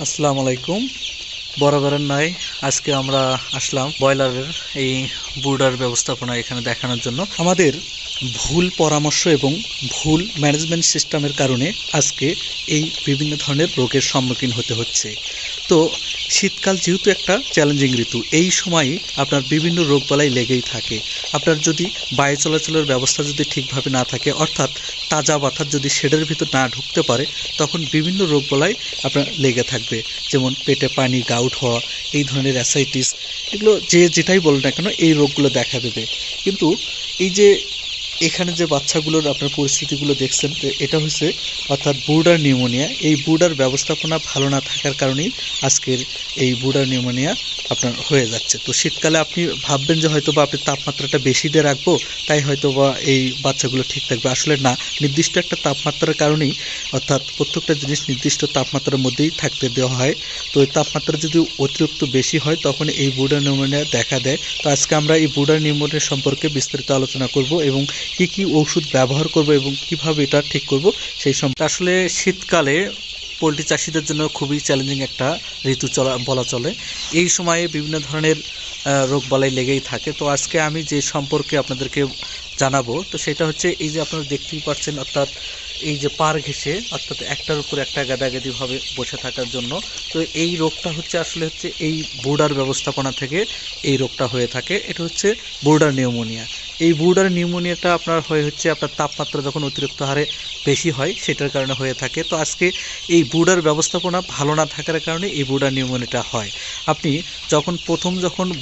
আসসালামু আলাইকুম। বরাবরের নয়, আজকে আমরা আসলাম ব্রয়লারের এই ব্রুডার ব্যবস্থাপনা এখানে দেখানোর জন্য। আমাদের ভুল পরামর্শ এবং ভুল ম্যানেজমেন্ট সিস্টেমের কারণে আজকে এই বিভিন্ন ধরনের রোগের সম্মুখীন হতে হচ্ছে। তো শীতকাল যেহেতু একটা চ্যালেঞ্জিং ঋতু, এই সময়ই আপনার বিভিন্ন রোগবালাই লেগেই থাকে। আপনার যদি বায়ু চলাচলের ব্যবস্থা যদি ঠিকভাবে না থাকে, অর্থাৎ তাজা বাতাস যদি শেডের ভিতর না ঢুকতে পারে, তখন বিভিন্ন রোগবালাই আপনার লেগে থাকবে। যেমন পেটে পানি, গাউট হওয়া, এই ধরনের অ্যাসাইটিস, এগুলো যেটাই বলেন না কেন এই রোগগুলো দেখা দেবে। কিন্তু এই যে এখানে যে বাচ্চাগুলোর আপনার পরিস্থিতিগুলো দেখছেন, এটা হচ্ছে অর্থাৎ ব্রুডার নিউমোনিয়া। এই ব্রুডার ব্যবস্থাপনা ভালো না থাকার কারণেই আজকের এই ব্রুডার নিউমোনিয়া আপনার হয়ে যাচ্ছে। তো শীতকালে আপনি ভাববেন যে হয়তো বা আপনি তাপমাত্রাটা বেশি দিয়ে রাখবো, তাই হয়তো বা এই বাচ্চাগুলো ঠিক থাকবে। আসলে না, নির্দিষ্ট একটা তাপমাত্রার কারণেই, অর্থাৎ প্রত্যেকটা জিনিস নির্দিষ্ট তাপমাত্রার মধ্যেই থাকতে দেওয়া হয়। তো এই তাপমাত্রা যদি অতিরিক্ত বেশি হয়, তখন এই ব্রুডার নিউমোনিয়া দেখা দেয়। তো আজকে আমরা এই ব্রুডার নিউমোনিয়া সম্পর্কে বিস্তারিত আলোচনা করব এবং কি ওষুধ ব্যবহার করব এবং কিভাবে এটা ঠিক করব সেই সম্পর্কে। আসলে শীতকালে পোলট্রি চাষিদের জন্য খুবই চ্যালেঞ্জিং একটা ঋতু বলা চলে। এই সময়ে বিভিন্ন ধরনের রোগবালাই লেগেই থাকে। তো আজকে আমি যে সম্পর্কে আপনাদেরকে জানাবো, তো সেটা হচ্ছে এই যে আপনারা দেখতেই পাচ্ছেন, অর্থাৎ এই যে পার ঘেঁষে, অর্থাৎ একটার উপর একটা গাদাগাদিভাবে বসে থাকার জন্য। তো এই রোগটা আসলে হচ্ছে এই ব্রুডার ব্যবস্থাপনা থেকে এই রোগটা হয়ে থাকে। এটা হচ্ছে ব্রুডার নিউমোনিয়া। এই ব্রুডার নিউমোনিয়াটা আপনার হচ্ছে আপনার তাপমাত্রা যখন অতিরিক্ত হারে বেশি হয়, সেটার কারণে হয়ে থাকে। তো আজকে এই ব্রুডার ব্যবস্থাপনা ভালো না থাকার কারণে এই ব্রুডার নিউমোনিয়াটা হয়। আপনি যখন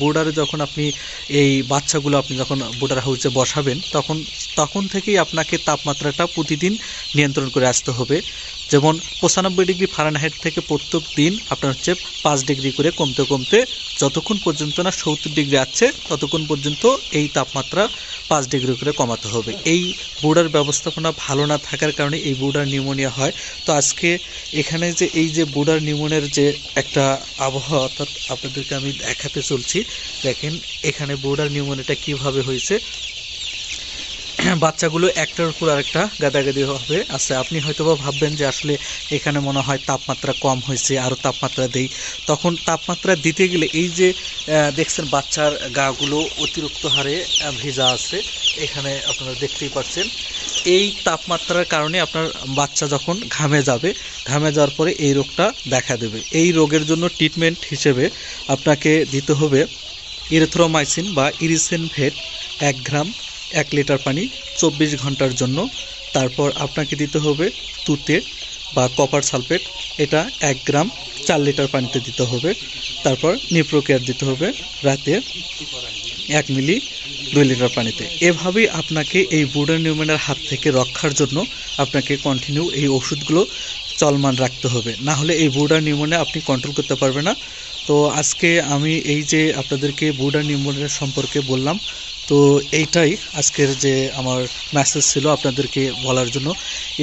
ব্রুডারে যখন আপনি এই বাচ্চাগুলো আপনি যখন ব্রুডার হাউসে বসাবেন, তখন থেকেই আপনাকে তাপমাত্রাটা প্রতিদিন নিয়ন্ত্রণ করে আসতে হবে। যেমন 95 ডিগ্রি ফারেনহাইট থেকে প্রত্যেক দিন আপনার হচ্ছে 5 ডিগ্রি করে কমতে কমতে যতক্ষণ পর্যন্ত না 70 ডিগ্রি আসছে, ততক্ষণ পর্যন্ত এই তাপমাত্রা 5 ডিগ্রি করে কমাতে হবে। এই ব্রুডার ব্যবস্থাপনা ভালো না থাকার কারণে এই ব্রুডার নিউমোনিয়া হয়। তো আজকে এখানে যে এই যে ব্রুডার নিউমোনিয়ার যে একটা আবহাওয়া, অর্থাৎ আপনাদেরকে আমি দেখাতে চলছি। দেখেন এখানে ব্রুডার নিউমোনিয়াটা কিভাবে হয়েছে। বাচ্চাগুলো একটার উপর আরেকটা গাদাগাদি হবে আছে। আপনি হয়তোবা ভাববেন যে আসলে এখানে মনে হয় তাপমাত্রা কম হয়েছে, আরও তাপমাত্রা দেই। তখন তাপমাত্রা দিতে গেলে এই যে দেখছেন বাচ্চার গাগুলো অতিরিক্ত হারে ভেজা আছে, এখানে আপনারা দেখতেই পাচ্ছেন। এই তাপমাত্রার কারণে আপনার বাচ্চা যখন ঘামে যাওয়ার পরে এই রোগটা দেখা দেবে। এই রোগের জন্য ট্রিটমেন্ট হিসেবে আপনাকে দিতে হবে ইরিথ্রোমাইসিন বা ইরিসেনভেট 1 গ্রাম 1 লিটার পানি 24 ঘন্টার জন্য। তারপর আপনাকে দিতে হবে তুতে বা কপার সালফেট, এটা 1 গ্রাম 4 লিটার পানিতে দিতে হবে। তারপর নিপ্রোকেয়ার দিতে হবে রাতে 1 মিলি 2 লিটার পানিতে। এভাবেই আপনাকে এই ব্রুডার নিউমোনিয়ার হাত থেকে রক্ষার জন্য আপনাকে কন্টিনিউ এই ওষুধগুলো চলমান রাখতে হবে, না হলে এই ব্রুডার নিউমোনিয়া আপনি কন্ট্রোল করতে পারবেন না। তো আজকে আমি এই যে আপনাদেরকে ব্রুডার নিউমোনিয়া সম্পর্কে বললাম, তো এইটাই আজকের যে আমার মেসেজ ছিল আপনাদেরকে বলার জন্য।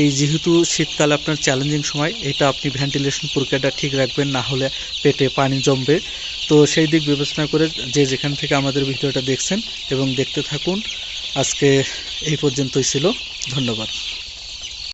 এই যেহেতু শীতকাল আপনার চ্যালেঞ্জিং সময়, এটা আপনি ভেন্টিলেশন প্রক্রিয়াটা ঠিক রাখবেন, না হলে পেটে পানি জমবে। তো সেই দিক বিবেচনা করে যেখান থেকে আমাদের ভিডিওটা দেখছেন এবং দেখতে থাকুন। আজকে এই পর্যন্তই ছিল। ধন্যবাদ।